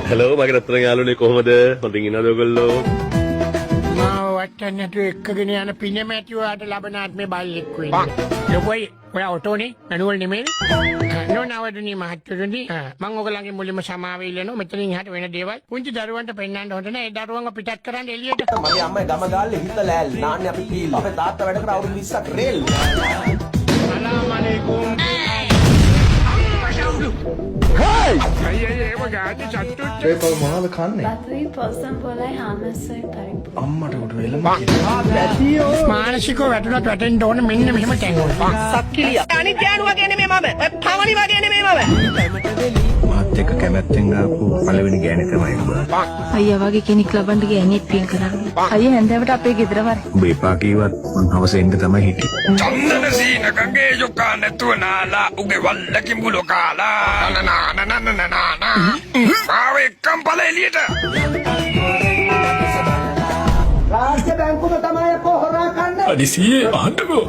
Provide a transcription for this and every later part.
Hello මගේ රත්තරන් යාළුවනේ කොහමද? හොඳින් ඉන්නවද ඔයගොල්ලෝ? මාව වටන්නට එක්කගෙන යන පිනමැටිවාට ලබන ආත්මේ බල්ලෙක් වෙන්න. ලොකෝයි ඔයා ඔටෝනේ මැනුවල් නෙමෙයිනේ. නෝනවදුනි මහත්තයෝනි මම ඔයගලගේ මුලින්ම සමාව ඉල්ලනවා. මෙතනින් එහාට වෙන දේවල් පුංචි දරුවන්ට පෙන්නන්න හොඳ නැහැ. ඒ දරුවන්ව පිටත් කරන්න එළියට. මගේ අම්මයි ගම ගාල්ලේ හිත ලෑල් නාන්නේ අපි කීලා. අපේ තාත්තා වැඩ කර අවුරුදු 20ක් රේල්. සලාම් අලයිකුම්. පේපල් මොනවද කන්නේ? බතුයි පොසම් පොලයි හාමස්සයි පරිප්පු. අම්මට උඩ වෙලා මානසිකව වැටුණත් වැටෙන්න ඕනේ මෙන්න මෙහෙම තැන්වල. සක්කිලිය. අනිත් ගෑනුවා කියන්නේ මේ මම. ඔය පවණි වගේ නෙමෙයි මම. මාත් එක්ක කැමැත්තෙන් ආපු පළවෙනි ගෑණි තමයි ඔබ. අයියා වගේ කෙනෙක් ලබන්න ගෑණියෙක් පින් කරන්න. අයියා හැන්දෑවට අපේ ගෙදර වරේ. ඔබ එපා කීවත් මං හවස එන්න තමයි හිටියේ. චන්දන සීනකගේ යොකා නැතුව නාලා උගේ වල්ලකින් බුලෝ කාලා නනනනනනනනන ආව එක්කම් පල එළියට රාජ්‍ය බැංකුව තමයි පොහොරා කන්නේ. අදිසියේ අහන්නකෝ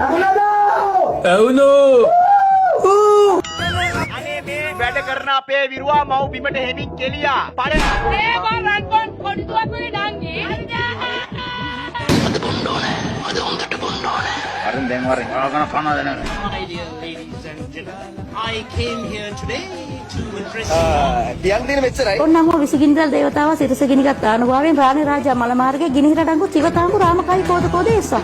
අනේ මේ වැඩ කරන අපේ විරුවා මව් බිමට හෙමින් කෙලියා. පඩ. ඒ වරන් කොඩිතුවක් නංගි. අරින් දැන් වරෙන් ආගන කනවද නැද? I came here today to address තියන් දින මෙච්චරයි. ඔන්නම විසිගින්දල් දේවතාවා සිරස ගිනිගත් අනුභවයෙන් රාණි රාජා මල මාර්ගයේ ගිනිහිර ඩංගු චිවතාංගු රාමකයි කෝද කෝද එස්සා